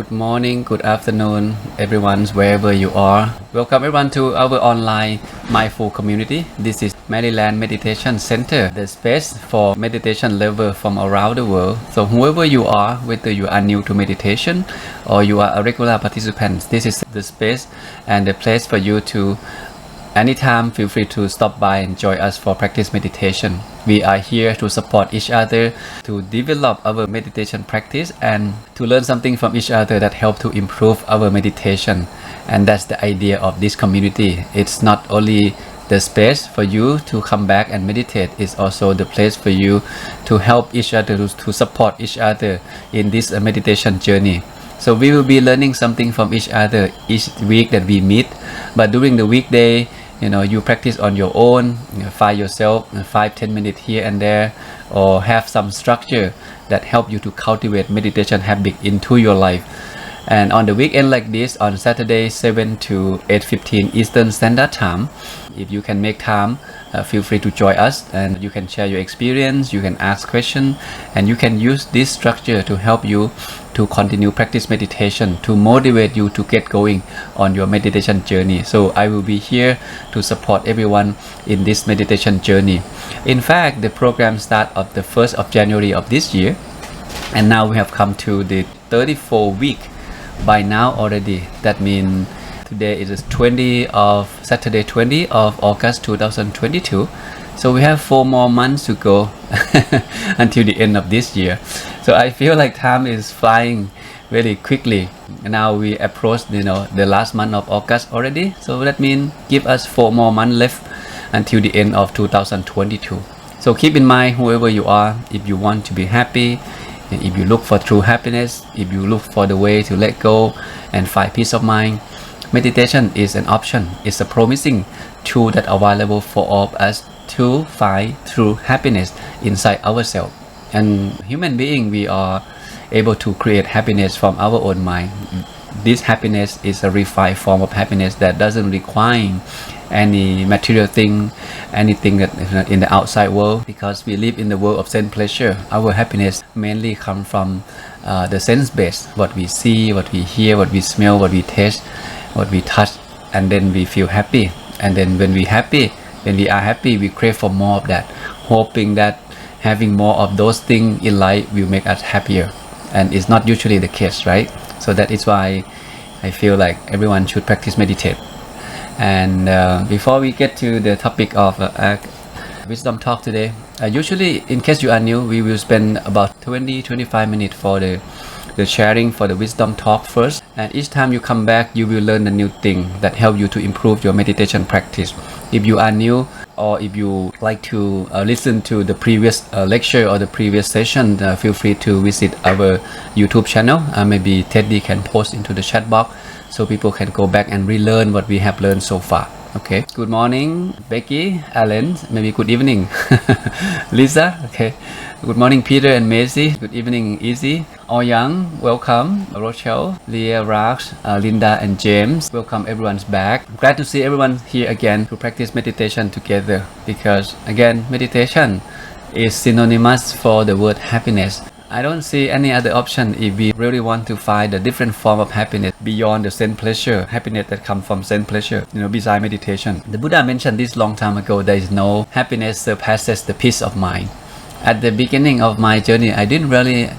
Good morning, good afternoon, everyone, wherever you are. Welcome everyone to our online mindful community. This is Maryland Meditation Center, the space for meditation lovers from around the world. So whoever you are, whether you are new to meditation or you are a regular participant, this is the space and the place for you to anytime feel free to stop by and join us for practice meditation. We are here to support each other, to develop our meditation practice and to learn something from each other that help to improve our meditation. And that's the idea of this community. It's not only the space for you to come back and meditate, it's also the place for you to help each other, to support each other in this meditation journey. So we will be learning something from each other each week that we meet. But during the weekday, you practice on your own, find yourself 5-10 minutes here and there, or have some structure that help you to cultivate meditation habit into your life. And on the weekend like this, on Saturday 7 to 8:15 Eastern Standard Time, if you can make time, feel free to join us and you can share your experience, you can ask questions, and you can use this structure to help you to continue practice meditation, to motivate you to get going on your meditation journey. So I will be here to support everyone in this meditation journey. In fact, the program started on the 1st of January of this year, and now we have come to the 34th week by now already. That means today is Saturday 20 of August 2022. So we have 4 more months to go until the end of this year. So I feel like time is flying very quickly. Now we approach the last month of August already. So that means give us 4 more months left until the end of 2022. So keep in mind, whoever you are, if you want to be happy, if you look for true happiness, if you look for the way to let go and find peace of mind, meditation is an option. It's a promising tool that available for all of us to find true happiness inside ourselves. And human being, we are able to create happiness from our own mind. This happiness is a refined form of happiness that doesn't require any material thing, anything that in the outside world, because we live in the world of sense pleasure. Our happiness mainly comes from the sense base, what we see, what we hear, what we smell, what we taste, what we touch, and then we feel happy. And then when we are happy, we crave for more of that, hoping that having more of those things in life will make us happier. And it's not usually the case, right? So that is why I feel like everyone should practice meditate. And before we get to the topic of wisdom talk today, usually, in case you are new, we will spend about 20-25 minutes for the sharing for the wisdom talk first. And each time you come back, you will learn a new thing that help you to improve your meditation practice. If you are new, or if you like to listen to the previous lecture or the previous session, feel free to visit our YouTube channel. Maybe Teddy can post into the chat box so people can go back and relearn what we have learned so far. Okay. Good morning, Becky, Alan. Maybe good evening, Lisa. Okay. Good morning, Peter and Macy. Good evening, Easy. All Young, welcome. Rochelle, Leah, Raj, Linda, and James. Welcome, everyone's back. I'm glad to see everyone here again to practice meditation together, because again, meditation is synonymous for the word happiness. I don't see any other option if we really want to find a different form of happiness beyond the sense pleasure, happiness that comes from sense pleasure, besides meditation. The Buddha mentioned this long time ago, there is no happiness surpasses the peace of mind. At the beginning of my journey, I didn't really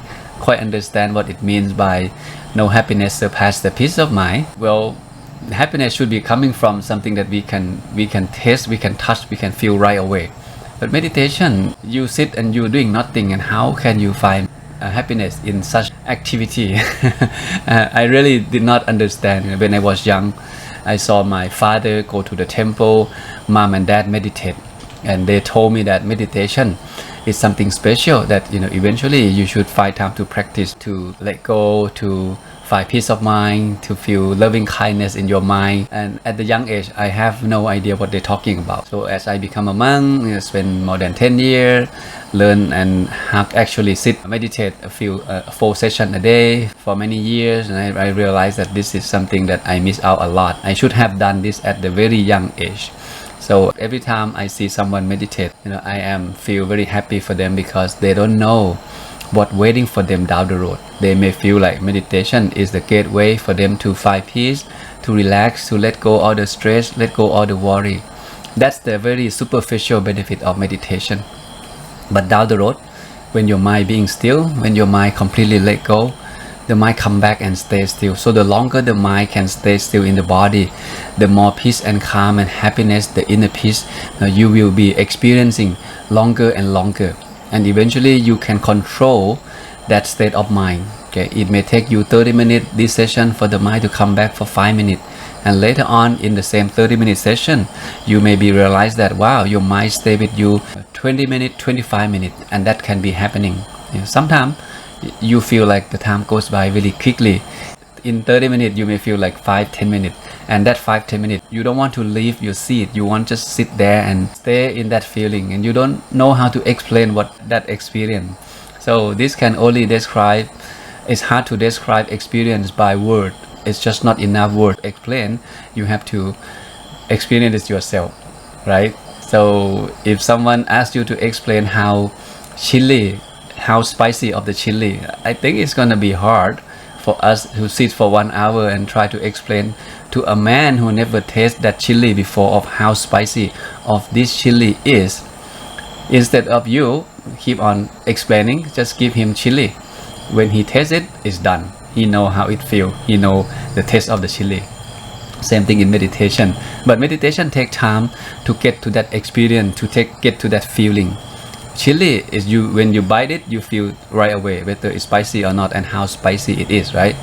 quite understand what it means by no happiness surpasses the peace of mind. Well, happiness should be coming from something that we can taste, we can touch, we can feel right away. But meditation, you sit and you're doing nothing, and how can you find happiness in such activity? I really did not understand. When I was young, I saw my father go to the temple, mom and dad meditate, and they told me that meditation is something special, that eventually you should find time to practice, to let go, to find peace of mind, to feel loving kindness in your mind. And at the young age, I have no idea what they're talking about. So as I become a monk, I spend more than 10 years, learn and actually meditate a 4 sessions a day for many years, and I realized that this is something that I miss out a lot. I should have done this at the very young age. So every time I see someone meditate, I feel very happy for them, because they don't know what waiting for them down the road. They may feel like meditation is the gateway for them to find peace, to relax, to let go all the stress, let go all the worry. That's the very superficial benefit of meditation. But down the road, when your mind being still, when your mind completely let go, the mind come back and stay still. So the longer the mind can stay still in the body, the more peace and calm and happiness, the inner peace, you will be experiencing longer and longer. And eventually you can control that state of mind. Okay, it may take you 30 minutes this session for the mind to come back for 5 minutes. And later on in the same 30-minute session, you may be realize that, wow, your mind stay with you 20 minutes, 25 minutes, and that can be happening. Sometimes you feel like the time goes by really quickly. In 30 minutes, you may feel like 5-10 minutes. And that 5-10 minutes, you don't want to leave your seat. You want to just sit there and stay in that feeling. And you don't know how to explain what that experience. So this can only describe, it's hard to describe experience by word. It's just not enough word to explain. You have to experience it yourself, right? So if someone asks you to explain how spicy of the chili, I think it's gonna be hard for us to sit for 1 hour and try to explain to a man who never tasted that chili before of how spicy of this chili is. Instead of you keep on explaining, just give him chili. When he tastes it, it's done. He know how it feels. He know the taste of the chili. Same thing in meditation. But meditation takes time to get to that experience, to get to that feeling. Chili is when you bite it, you feel right away whether it's spicy or not and how spicy it is, right?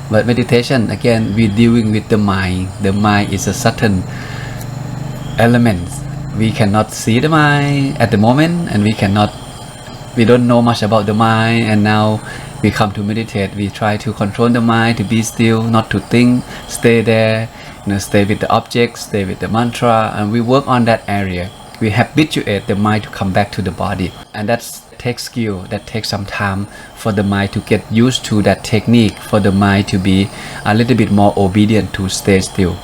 But meditation, again, we're dealing with the mind. The mind is a certain element. We cannot see the mind at the moment, and we don't know much about the mind. And now we come to meditate. We try to control the mind, to be still, not to think, stay there, stay with the object, stay with the mantra, and we work on that area. We habituate the mind to come back to the body, and that takes skill. That takes some time for the mind to get used to that technique, for the mind to be a little bit more obedient to stay still.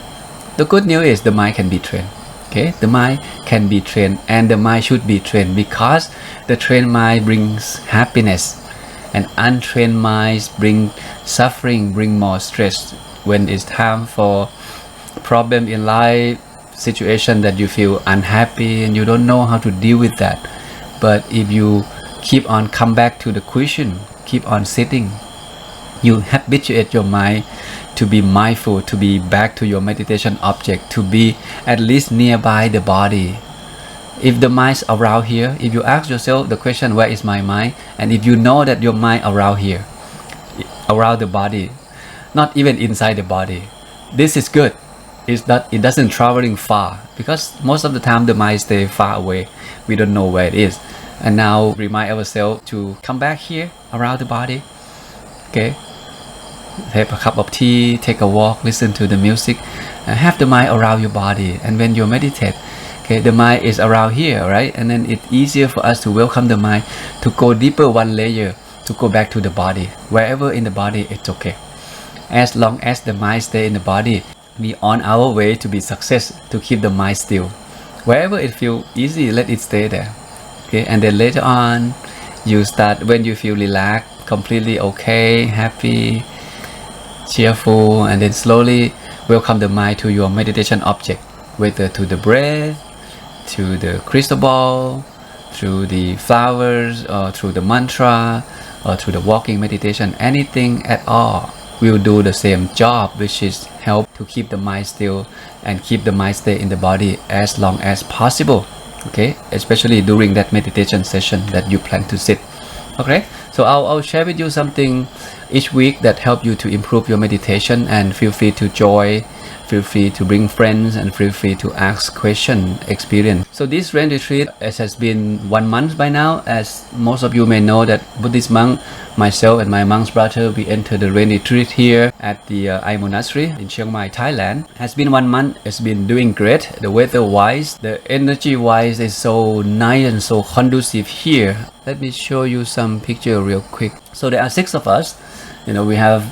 The good news is the mind can be trained. Okay, the mind can be trained, and the mind should be trained, because the trained mind brings happiness, and untrained minds bring suffering, bring more stress. When it's time for problem in life, situation that you feel unhappy and you don't know how to deal with that, but if you keep on come back to the question, keep on sitting, you habituate your mind to be mindful, to be back to your meditation object, to be at least nearby the body. If the mind's around here, if you ask yourself the question, where is my mind? And if you know that your mind around here, around the body, not even inside the body, this is good. It doesn't traveling far, because most of the time the mind stay far away. We don't know where it is. And now remind ourselves to come back here around the body. Okay, have a cup of tea, take a walk, listen to the music, have the mind around your body. And when you meditate, okay, the mind is around here, right? And then it's easier for us to welcome the mind to go deeper one layer, to go back to the body. Wherever in the body, it's okay. As long as the mind stay in the body, we on our way to be success, to keep the mind still. Wherever it feel easy, let it stay there. Okay, and then later on, you start, when you feel relaxed, completely okay, happy, cheerful, and then slowly welcome the mind to your meditation object, whether to the breath, to the crystal ball, through the flowers, or through the mantra, or through the walking meditation. Anything at all will do the same job, which is help to keep the mind still and keep the mind stay in the body as long as possible. Okay, especially during that meditation session that you plan to sit. Okay, so I'll share with you something each week that help you to improve your meditation, and feel free to join, feel free to bring friends, and feel free to ask question, experience. So this rain retreat, it has been 1 month by now. As most of you may know, that Buddhist monk, myself and my monk's brother, we entered the rain retreat here at the Ai Monastery in Chiang Mai, Thailand. Has been 1 month. It's been doing great. The weather wise, the energy wise is so nice and so conducive here. Let me show you some picture real quick. So there are 6 of us. We have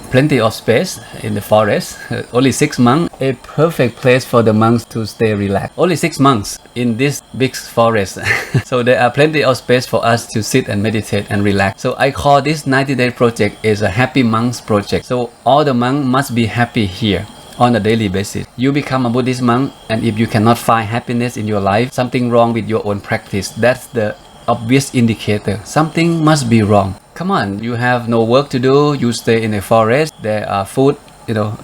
plenty of space in the forest. Only 6 months, a perfect place for the monks to stay relaxed. Only 6 months in this big forest. So there are plenty of space for us to sit and meditate and relax. So I call this 90-day project is a happy monks project. So all the monks must be happy here on a daily basis. You become a Buddhist monk, and if you cannot find happiness in your life, something wrong with your own practice. That's the obvious indicator. Something must be wrong. Come on, you have no work to do, you stay in a forest, there are food,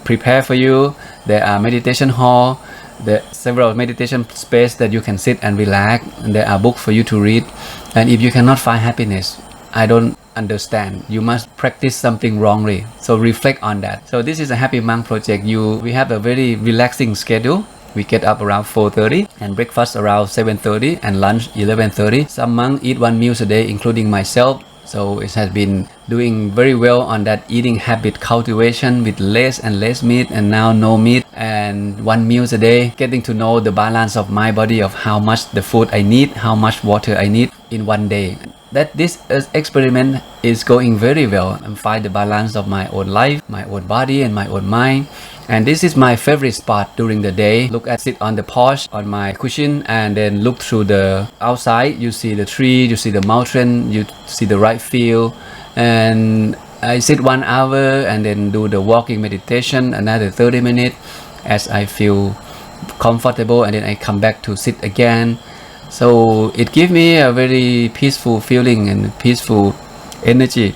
prepared for you, there are meditation hall, there are several meditation space that you can sit and relax, and there are books for you to read. And if you cannot find happiness, I don't understand. You must practice something wrongly. So reflect on that. So this is a happy monk project. We have a very relaxing schedule. We get up around 4:30 and breakfast around 7:30 and lunch 11:30. Some monks eat 1 meal a day, including myself. So it has been doing very well on that eating habit cultivation with less and less meat, and now no meat and 1 meal a day, getting to know the balance of my body, of how much the food I need, how much water I need in one day. That this experiment is going very well, and find the balance of my own life, my own body and my own mind. And this is my favorite spot during the day. Sit on the porch on my cushion and then look through the outside. You see the tree, you see the mountain, you see the right field. And I sit 1 hour and then do the walking meditation another 30 minutes as I feel comfortable, and then I come back to sit again. So it gives me a very peaceful feeling and peaceful energy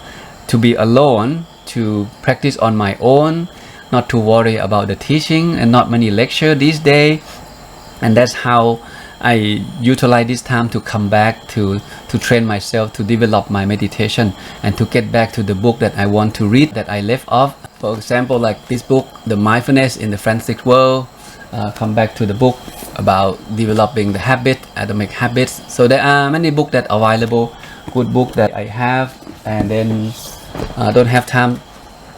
to be alone, to practice on my own, not to worry about the teaching, and not many lecture these days. And that's how I utilize this time to come back to train myself, to develop my meditation, and to get back to the book that I want to read that I left off. For example, like this book, The Mindfulness in the Frantic World. Come back to the book about developing the habit, atomic habits. So there are many books that are available, good book that I have, and then don't have time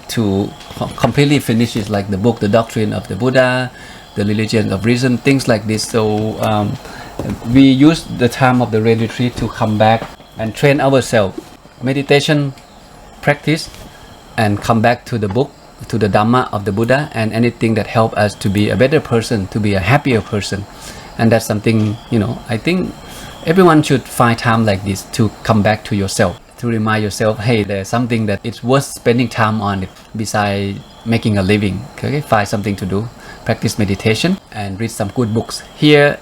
to completely finish it, like the book The Doctrine of the Buddha, The Religion of Reason, things like this. So we use the time of the rain retreat to come back and train ourselves, meditation practice, and come back to the book, to the Dhamma of the Buddha, and anything that help us to be a better person, to be a happier person. And that's something, I think everyone should find time like this to come back to yourself, to remind yourself, hey, there's something that it's worth spending time on it besides making a living. Okay, find something to do, practice meditation and read some good books. Here,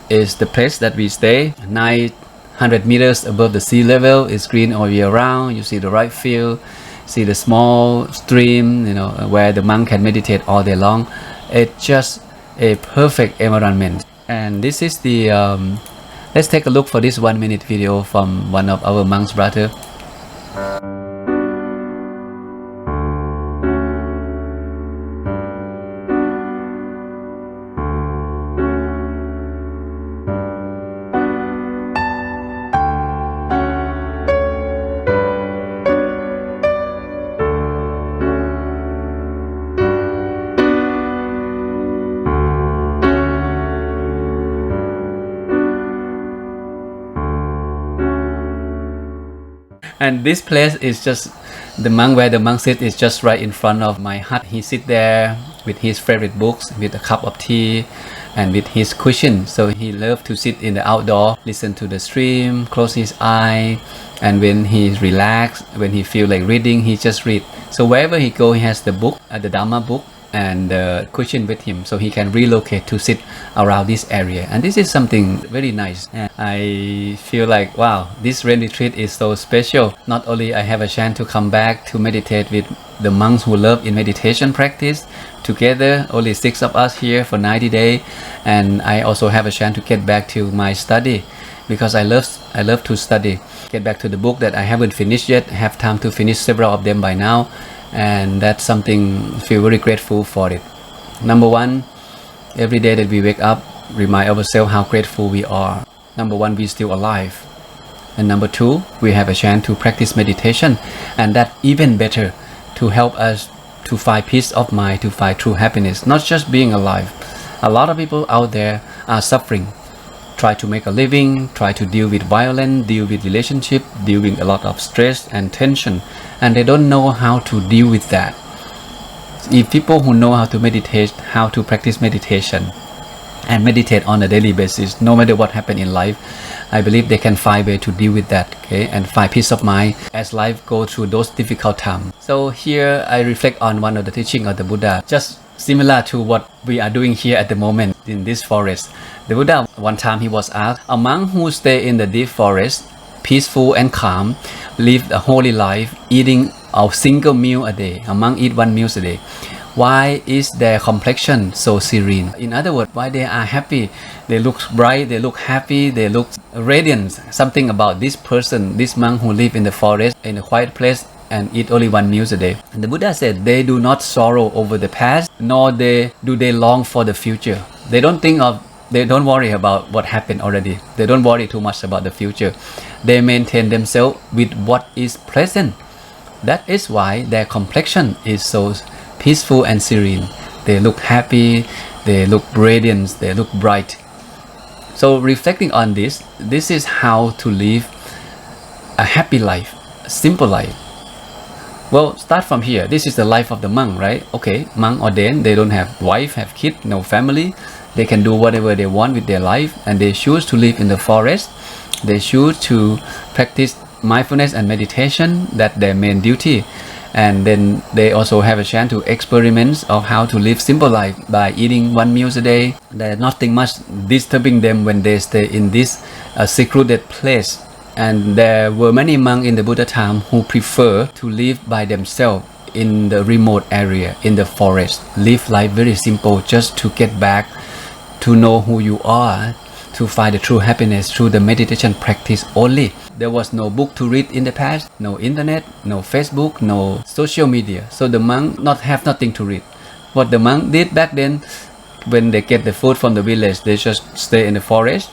is the place that we stay, 900 meters above the sea level. It's green all year round. You see the right field, see the small stream, where the monk can meditate all day long. It's just a perfect environment. And this is the let's take a look for this 1-minute video from one of our monks brother. And this place is just the monk, where the monk sits is just right in front of my hut. He sit there with his favorite books, with a cup of tea and with his cushion. So he loved to sit in the outdoor, listen to the stream, close his eye, and when he's relaxed, when he feel like reading, he just read. So wherever he go, he has the book, the Dhamma book, and the cushion with him, so he can relocate to sit around this area. And this is something very nice. And I feel like, wow, this rain retreat is so special. Not only I have a chance to come back to meditate with the monks who love in meditation practice together, only 6 of us here for 90 days, and I also have a chance to get back to my study, because I love to study. Get back to the book that I haven't finished yet. I have time to finish several of them by now. And that's something I feel very grateful for it. Number 1, every day that we wake up, remind ourselves how grateful we are. Number 1, we're still alive. And number 2, we have a chance to practice meditation, and that even better, to help us to find peace of mind, to find true happiness, not just being alive. A lot of people out there are suffering, try to make a living, try to deal with violence, deal with relationship, deal with a lot of stress and tension, and they don't know how to deal with that. If people who know how to meditate, how to practice meditation, and meditate on a daily basis, no matter what happened in life, I believe they can find a way to deal with that, okay, and find peace of mind as life goes through those difficult times. So here I reflect on one of the teachings of the Buddha, just similar to what we are doing here at the moment in this forest. The Buddha, one time he was asked, a monk who stay in the deep forest, peaceful and calm, live a holy life, eating a single meal a day. A monk eat 1 meal a day. Why is their complexion so serene? In other words, why they are happy? They look bright, they look happy, they look radiant. Something about this person, this monk who live in the forest, in a quiet place, and eat only 1 meal a day. And the Buddha said they do not sorrow over the past, nor do they long for the future. They don't worry about what happened already. They don't worry too much about the future. They maintain themselves with what is present. That is why their complexion is so peaceful and serene. They look happy, they look radiant, they look bright. So reflecting on this is how to live a happy life, a simple life. Well, start from here. This is the life of the monk, right? Okay, monk ordained, they don't have wife, have kid, no family. They can do whatever they want with their life, and they choose to live in the forest. They choose to practice mindfulness and meditation. That's their main duty. And then they also have a chance to experiment of how to live simple life by eating 1 meal a day. There's nothing much disturbing them when they stay in this secluded place. And there were many monks in the Buddha time who prefer to live by themselves in the remote area, in the forest. Live life very simple, just to get back to know who you are, to find the true happiness through the meditation practice only. There was no book to read in the past, no internet, no Facebook, no social media. So the monk have nothing to read. What the monk did back then, when they get the food from the village, they just stay in the forest,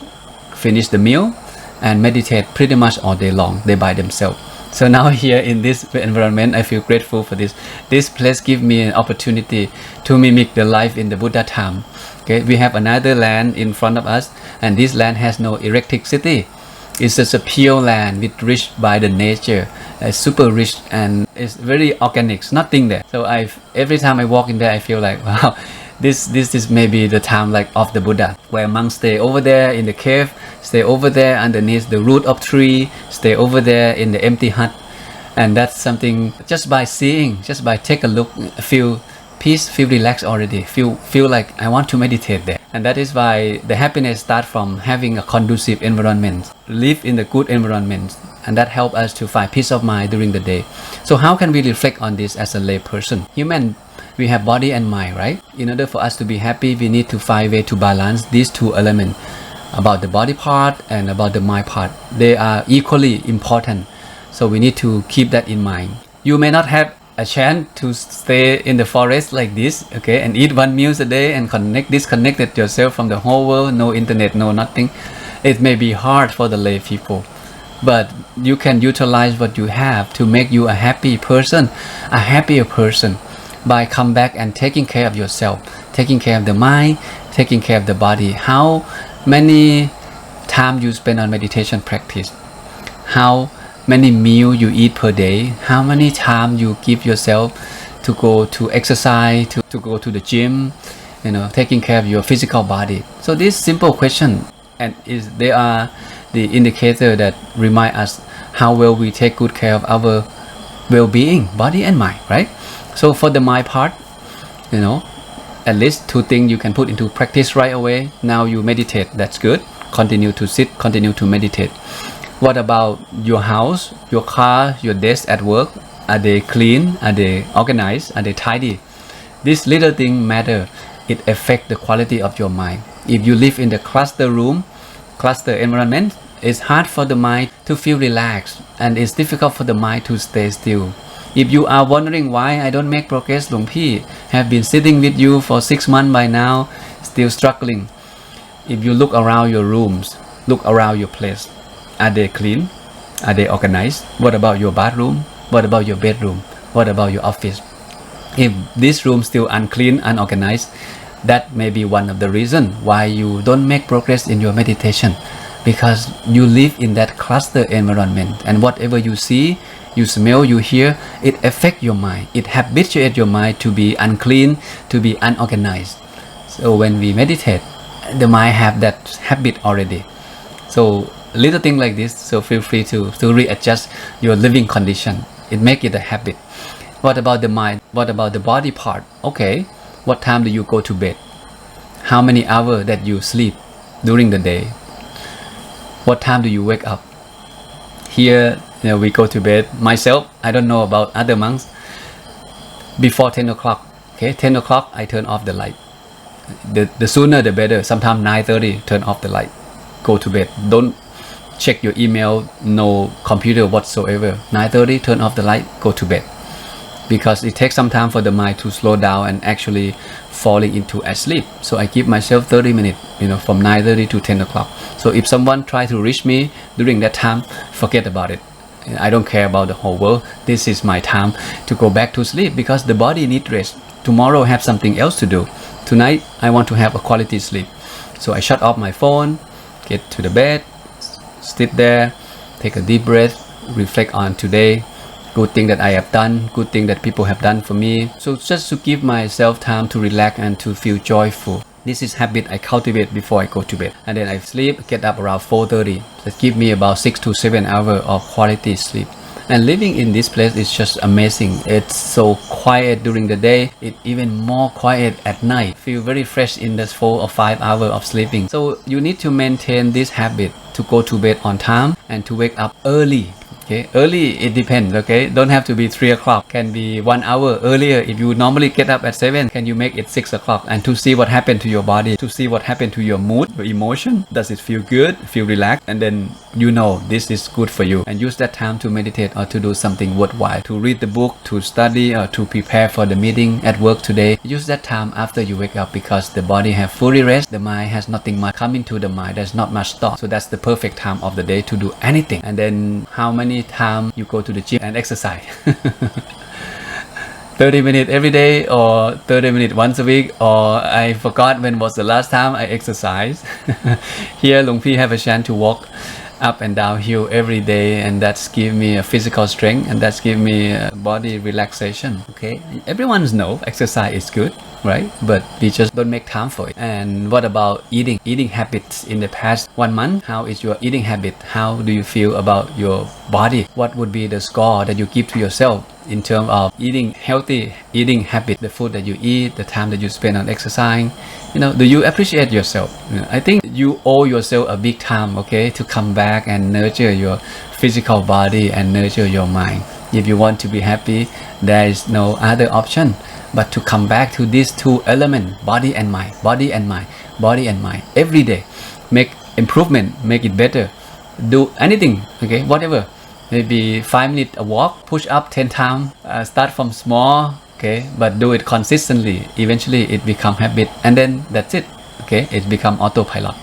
finish the meal, and meditate pretty much all day long. They by themselves. So now here in this environment, I feel grateful for this. This place gives me an opportunity to mimic the life in the Buddha time. Okay, we have another land in front of us, and this land has no electricity. It's just a pure land with rich by the nature, super rich, and it's very organic. Nothing there. So every time I walk in there, I feel like, wow, this is maybe the time like of the Buddha, where monks stay over there in the cave, stay over there underneath the root of tree, stay over there in the empty hut. And that's something, just by seeing, just by take a look, feel peace, feel relaxed already, feel like I want to meditate there. And that is why the happiness starts from having a conducive environment, live in the good environment, and that helps us to find peace of mind during the day. So how can we reflect on this as a lay person? Human, we have body and mind, right? In order for us to be happy, we need to find a way to balance these two elements, about the body part and about the mind part. They are equally important. So we need to keep that in mind. You may not have a chance to stay in the forest like this, okay, and eat 1 meal a day and disconnected yourself from the whole world, no internet, no nothing. It may be hard for the lay people, but you can utilize what you have to make you a happy person, a happier person, by come back and taking care of yourself, taking care of the mind, taking care of the body. How many time you spend on meditation practice? How many meals you eat per day? How many time you give yourself to go to exercise, to go to the gym, taking care of your physical body? So this simple question, and they are the indicator that remind us how well we take good care of our well-being, body and mind, right? So for the mind part, at least 2 things you can put into practice right away. Now you meditate, that's good. Continue to sit, continue to meditate. What about your house, your car, your desk at work? Are they clean? Are they organized? Are they tidy? This little thing matter. It affects the quality of your mind. If you live in the cluster environment, it's hard for the mind to feel relaxed, and it's difficult for the mind to stay still. If you are wondering why I don't make progress, Luang Pi have been sitting with you for 6 months by now, still struggling. If you look around your rooms, look around your place, are they clean? Are they organized? What about your bathroom? What about your bedroom? What about your office? If this room still unclean, unorganized, that may be one of the reasons why you don't make progress in your meditation. because you live in that cluster environment, and whatever you see, you smell, you hear, it affects your mind. It habituates your mind to be unclean, to be unorganized. So when we meditate, the mind have that habit already. So little thing like this, so feel free to readjust your living condition. It make it a habit. What about the mind? What about the body part? Okay, what time do you go to bed? How many hours that you sleep during the day? What time do you wake up? Here, we go to bed. Myself, I don't know about other monks. Before 10 o'clock, okay, 10 o'clock, I turn off the light. The sooner the better. Sometimes 9:30, turn off the light. Go to bed. Don't check your email, no computer whatsoever. 9:30, turn off the light, go to bed. Because it takes some time for the mind to slow down and actually falling into a sleep. So I give myself 30 minutes, from 9:30 to 10 o'clock. So if someone try to reach me during that time, forget about it. I don't care about the whole world. This is my time to go back to sleep because the body needs rest. Tomorrow I have something else to do. Tonight I want to have a quality sleep. So I shut off my phone, get to the bed, sit there, take a deep breath, reflect on today, good thing that I have done, good thing that people have done for me. So just to give myself time to relax and to feel joyful. This is habit I cultivate before I go to bed. And then I sleep, get up around 4:30. That give me about 6 to 7 hours of quality sleep. And living in this place is just amazing. It's so quiet during the day. It's even more quiet at night. Feel very fresh in the 4 or 5 hours of sleeping. So you need to maintain this habit to go to bed on time and to wake up early. Okay, early it depends. Okay, don't have to be 3 o'clock. Can be 1 hour earlier. If you normally get up at 7, can you make it 6 o'clock? And to see what happened to your body, to see what happened to your mood, your emotion. Does it feel good? Feel relaxed? And then this is good for you. And use that time to meditate or to do something worthwhile. To read the book, to study, or to prepare for the meeting at work today. Use that time after you wake up because the body have fully rest. The mind has nothing much coming to the mind. There's not much thought. So that's the perfect time of the day to do anything. And then how many time you go to the gym and exercise? 30 minutes every day or 30 minutes once a week, or I forgot when was the last time I exercised. Here Luang Pi have a chance to walk up and down hill every day, and that's give me a physical strength and that's give me a body relaxation. Okay, everyone knows exercise is good, right? But we just don't make time for it. And what about eating habits in the past 1 month? How is your eating habit? How do you feel about your body? What would be the score that you give to yourself in terms of eating healthy eating habit, the food that you eat, the time that you spend on exercising? Do you appreciate yourself? I think you owe yourself a big time, okay, to come back and nurture your physical body and nurture your mind. If you want to be happy, there is no other option but to come back to these two elements, body and mind, body and mind, body and mind, every day. Make improvement, make it better. Do anything, okay, whatever. Maybe 5 minutes a walk, push up 10 times. Start from small, okay, but do it consistently. Eventually it become habit, and then that's it, okay, it become autopilot.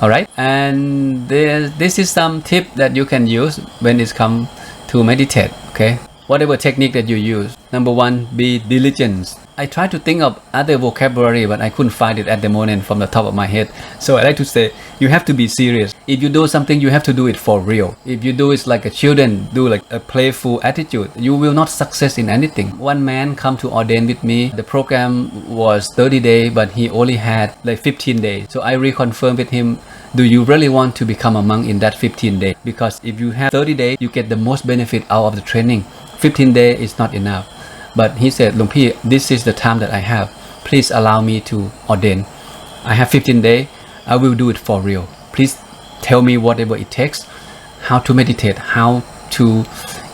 All right, and this is some tip that you can use when it comes to meditate, okay. Whatever technique that you use. Number 1, be diligent. I tried to think of other vocabulary, but I couldn't find it at the moment from the top of my head. So I like to say, you have to be serious. If you do something, you have to do it for real. If you do it like a children, do like a playful attitude, you will not success in anything. One man come to ordain with me. The program was 30 days, but he only had like 15 days. So I reconfirmed with him, do you really want to become a monk in that 15 days? Because if you have 30 days, you get the most benefit out of the training. 15 days is not enough. But he said, Luang Pi, this is the time that I have. Please allow me to ordain. I have 15 days. I will do it for real. Please tell me whatever it takes. How to meditate, how to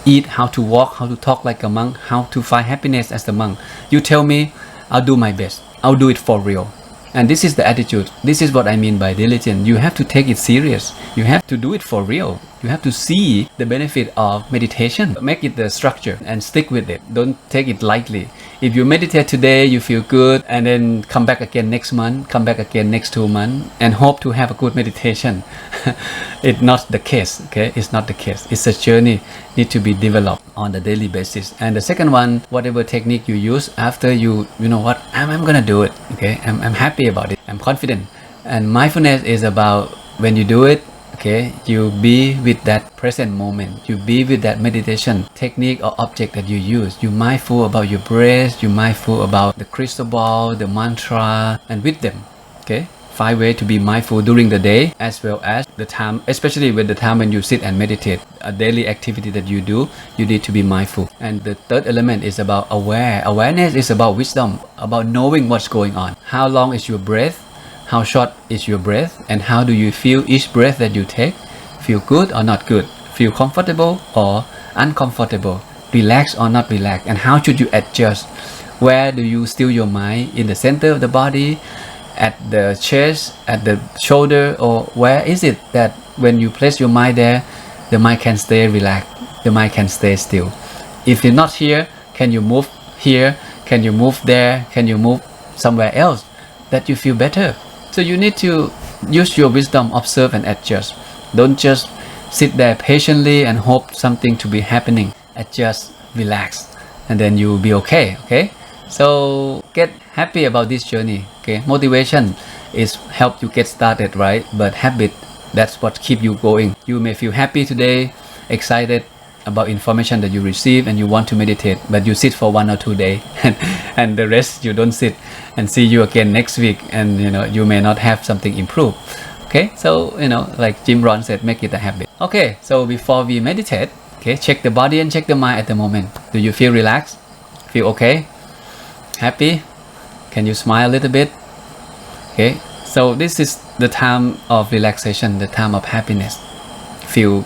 eat, how to walk, how to talk like a monk, how to find happiness as a monk. You tell me, I'll do my best. I'll do it for real. And this is the attitude. This is what I mean by diligent. You have to take it serious. You have to do it for real. You have to see the benefit of meditation. Make it the structure and stick with it. Don't take it lightly. If you meditate today, you feel good, and then come back again next month, come back again next 2 months, and hope to have a good meditation. It's not the case, okay? It's not the case. It's a journey, need to be developed on a daily basis. And the second one, whatever technique you use, after you know what, I'm gonna do it, okay? I'm happy about it. I'm confident. And mindfulness is about when you do it, Okay, you be with that present moment. You be with that meditation technique or object that you use. You mindful about your breath. You mindful about the crystal ball, the mantra, and with them. Okay, 5 ways to be mindful during the day as well as the time, especially with the time when you sit and meditate. A daily activity that you do, you need to be mindful. And the third element is about awareness is about wisdom, about knowing what's going on. How long is your breath? How short is your breath, and how do you feel each breath that you take? Feel good or not good? Feel comfortable or uncomfortable? Relax or not relax? And how should you adjust? Where do you still your mind? In the center of the body, at the chest, at the shoulder, or where is it that when you place your mind there, the mind can stay relaxed, the mind can stay still? If you're not here, can you move here? Can you move there? Can you move somewhere else that you feel better? So you need to use your wisdom, observe and adjust. Don't just sit there patiently and hope something to be happening. Adjust, relax, and then you'll be okay. Okay, so get happy about this journey. Okay, motivation is help you get started, right? But habit, that's what keep you going. You may feel happy today, excited about information that you receive, and you want to meditate, but you sit for 1 or 2 days and the rest you don't sit, and see you again next week, and you may not have something improved. Okay, so like Jim Rohn said, make it a habit. Okay, so before we meditate, okay, check the body and check the mind at the moment. Do you feel relaxed? Feel okay? Happy? Can you smile a little bit? Okay, so this is the time of relaxation, the time of happiness. Feel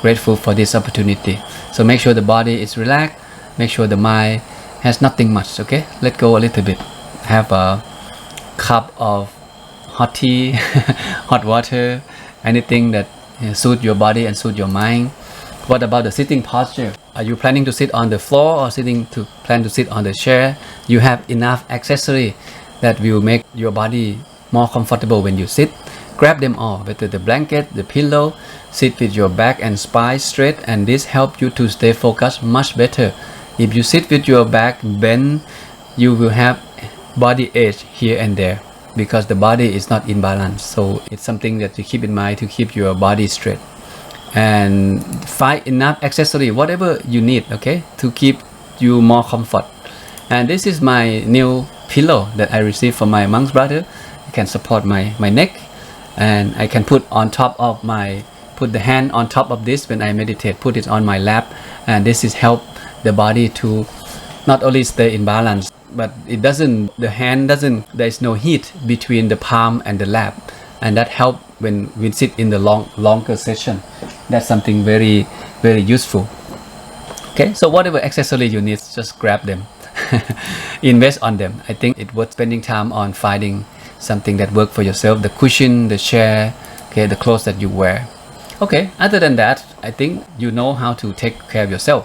grateful for this opportunity. So make sure the body is relaxed, make sure the mind has nothing much. Okay, let go a little bit. Have a cup of hot tea, hot water, anything that suit your body and suit your mind. What about the sitting posture? Are you planning to sit on the floor or plan to sit on the chair? You have enough accessory that will make your body more comfortable when you sit. Grab them all, whether the blanket, the pillow. Sit with your back and spine straight, and this helps you to stay focused much better. If you sit with your back bent, you will have body ache here and there because the body is not in balance. So it's something that you keep in mind to keep your body straight. And find enough accessory, whatever you need, okay, to keep you more comfort. And this is my new pillow that I received from my monk's brother. It can support my neck, and I can put the hand on top of this when I meditate, put it on my lap, and this is help the body to not only stay in balance, but there's no heat between the palm and the lap, and that help when we sit in the longer session. That's something very, very useful. Okay, so whatever accessory you need, just grab them. Invest on them. I think it worth spending time on finding something that works for yourself. The cushion, the chair, okay, the clothes that you wear. Okay, other than that, I think you know how to take care of yourself.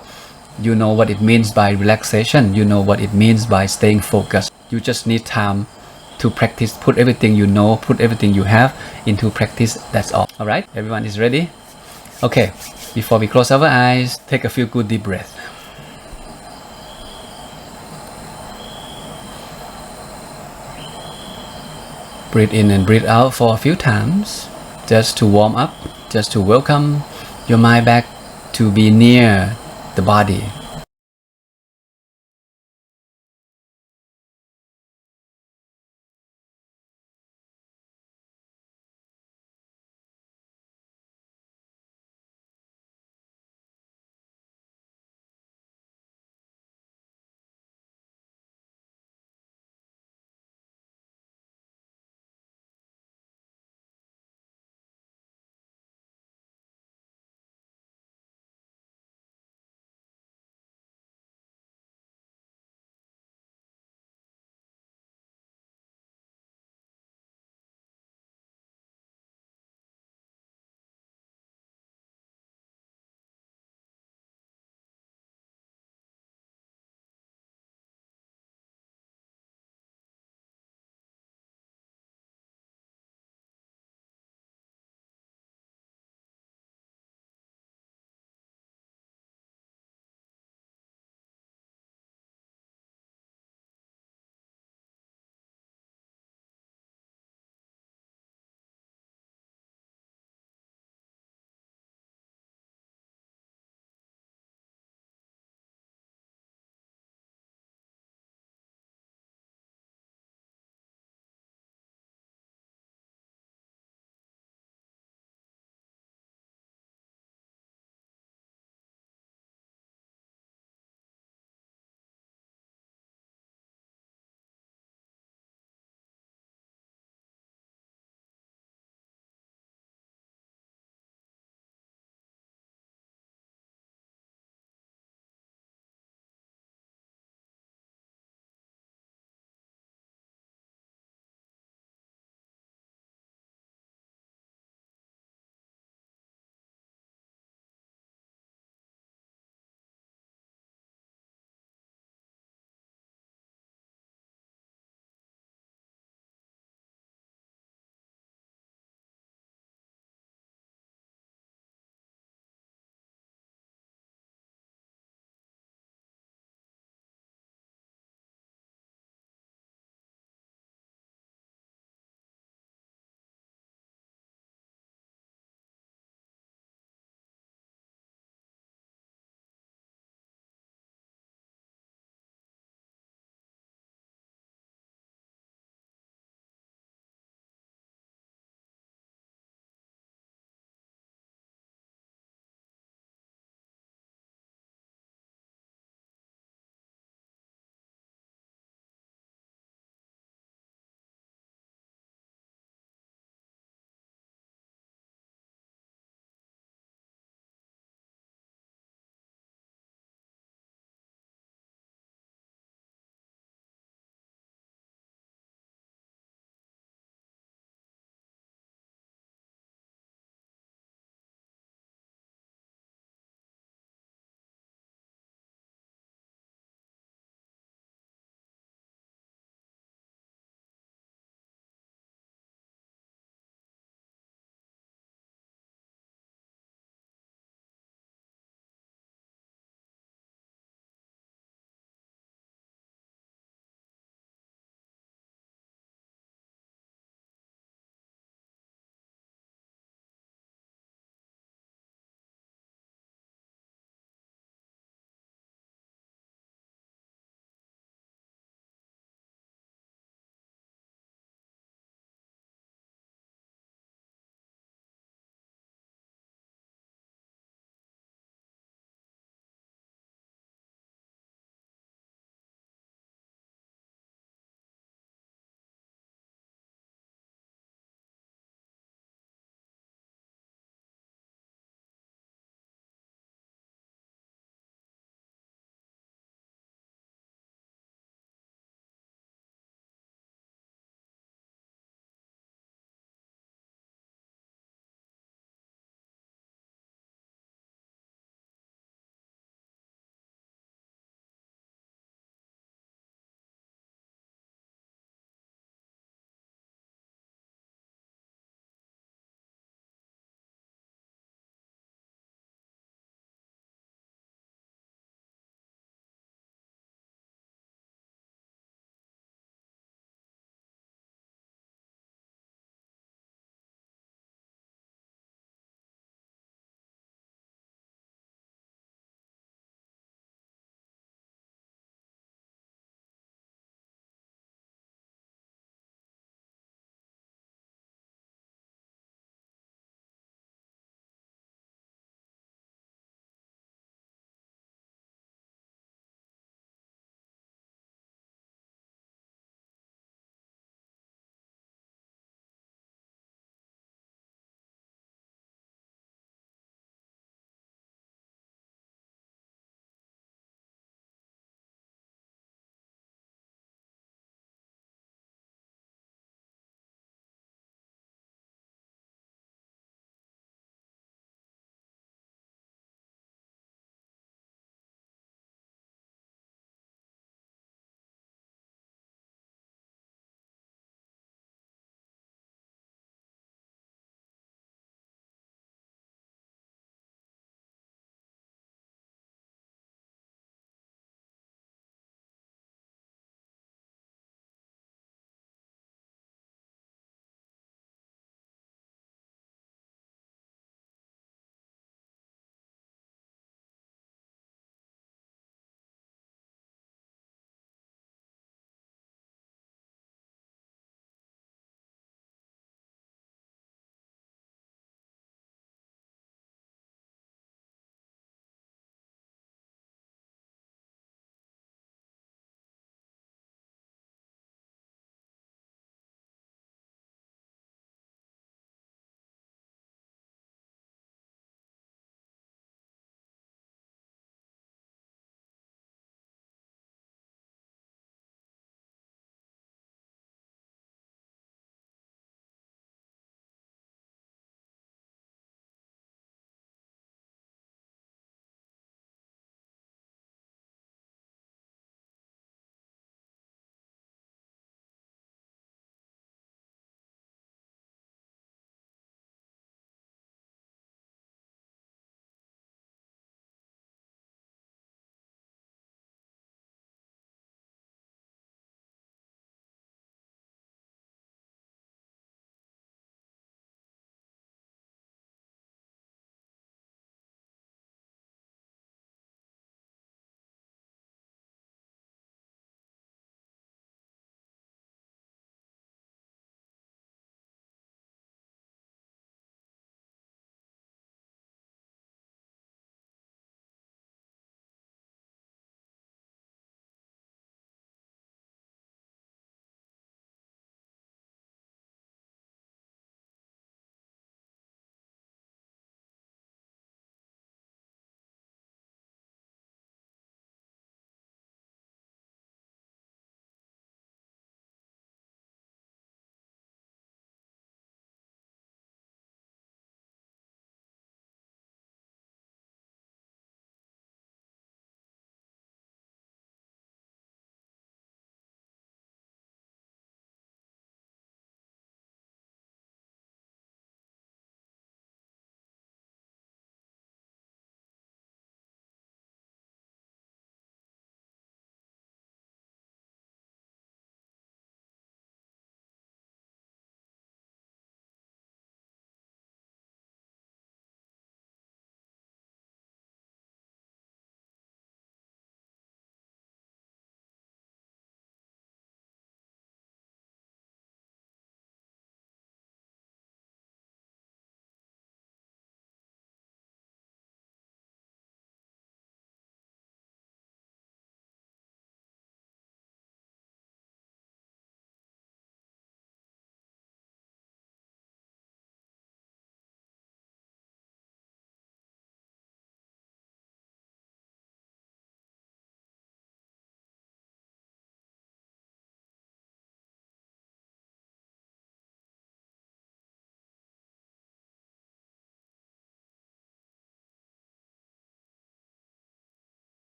You know what it means by relaxation. You know what it means by staying focused. You just need time to practice. Put everything you know, put everything you have into practice. That's all. All right, everyone is ready? Okay, before we close our eyes, take a few good deep breaths. Breathe in and breathe out for a few times, just to warm up, just to welcome your mind back to be near the body.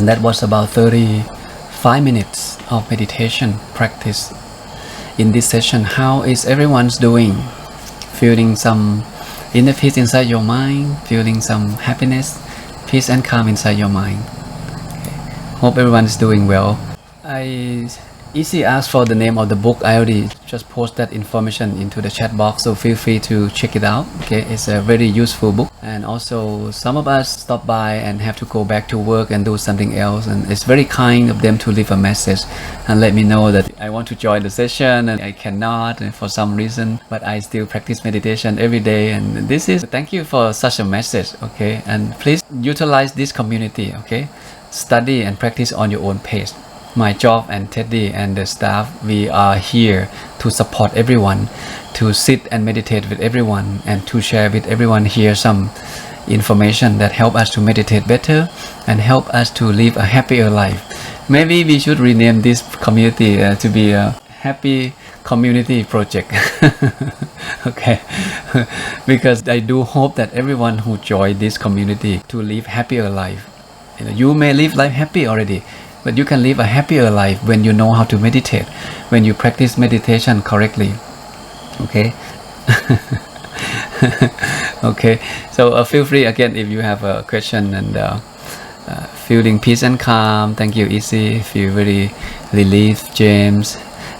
And that was about 35 minutes of meditation practice. In this session, how is everyone's doing? Feeling some inner peace inside your mind, feeling some happiness, peace and calm inside your mind. Okay. Hope everyone is doing well. I easily asked for the name of the book. I already just post that information into the chat box, so feel free to check it out. Okay, it's a very useful book. And also some of us stop by and have to go back to work and do something else, and it's very kind of them to leave a message and let me know that I want to join the session and I cannot for some reason, but I still practice meditation every day. And this is thank you for such a message. Okay, and please utilize this community. Okay, study and practice on your own pace. My job and Teddy and the staff, we are here to support everyone, to sit and meditate with everyone, and to share with everyone here some information that help us to meditate better and help us to live a happier life. Maybe we should rename this community to be a happy community project. Okay. Because I do hope that everyone who join this community to live happier life. You may live life happy already, but you can live a happier life when you know how to meditate, when you practice meditation correctly. Okay. Okay, so feel free again if you have a question. And feeling peace and calm. Thank you, Easy. Feel very relieved, James.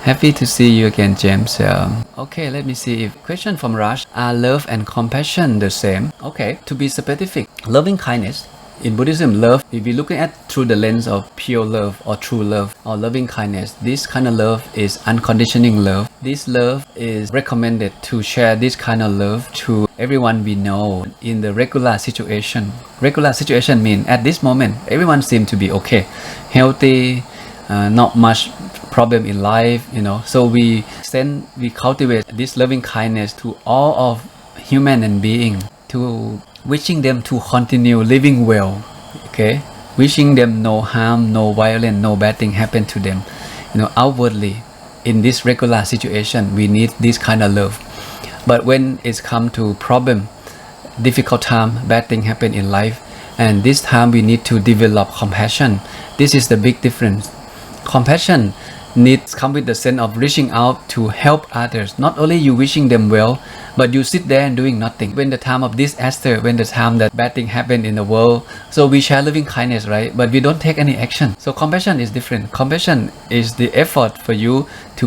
Happy to see you again, James. Okay, let me see if question from Raj. Are love and compassion the same? Okay, to be specific, loving kindness. In Buddhism, love, if we're looking at through the lens of pure love or true love or loving kindness, this kind of love is unconditioning love. This love is recommended to share this kind of love to everyone we know in the regular situation. Regular situation means at this moment, everyone seems to be okay, healthy, not much problem in life, So we cultivate this loving kindness to all of human and being, to wishing them to continue living well, okay? Wishing them no harm, no violence, no bad thing happen to them. Outwardly, in this regular situation, we need this kind of love. But when it's come to problem, difficult time, bad thing happen in life, and this time we need to develop compassion. This is the big difference. Compassion needs come with the sense of reaching out to help others. Not only you wishing them well, but you sit there and doing nothing. When the time of disaster, when the time that bad thing happen in the world, so we share loving kindness, right? But we don't take any action. So compassion is different. Compassion is the effort for you to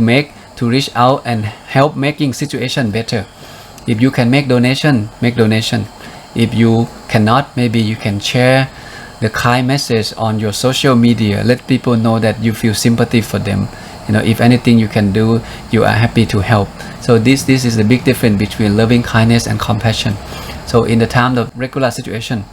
reach out and help making situation better. If you can make donation, make donation. If you cannot, maybe you can share the kind message on your social media. Let people know that you feel sympathy for them. If anything you can do, you are happy to help. So this is the big difference between loving kindness and compassion. So in the time of regular situation,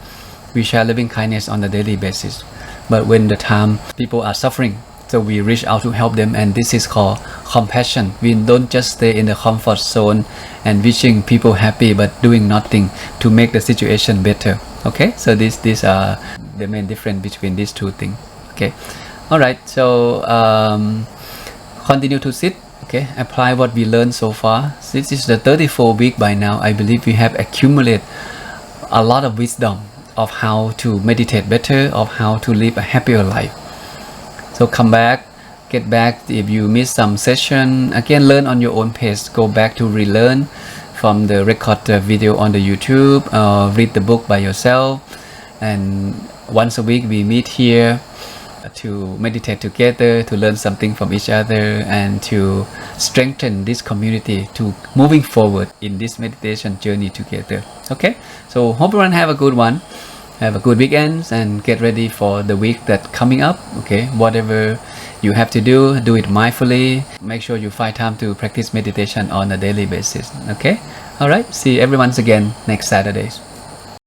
we share loving kindness on a daily basis. But when the time people are suffering, so we reach out to help them, and this is called compassion. We don't just stay in the comfort zone and wishing people happy but doing nothing to make the situation better. Okay, so these are the main difference between these two things. Okay, all right. So continue to sit. Okay, apply what we learned so far. This is the 34th week by now. I believe we have accumulated a lot of wisdom of how to meditate better, of how to live a happier life. So come back, get back. If you miss some session, again, learn on your own pace. Go back to relearn from the record video on the YouTube, read the book by yourself. And once a week we meet here to meditate together, to learn something from each other, and to strengthen this community to moving forward in this meditation journey together. Okay, so hope everyone have a good one. Have a good weekend and get ready for the week that's coming up. Okay, whatever you have to do it mindfully. Make sure you find time to practice meditation on a daily basis. Okay, all right, see everyone again next Saturdays.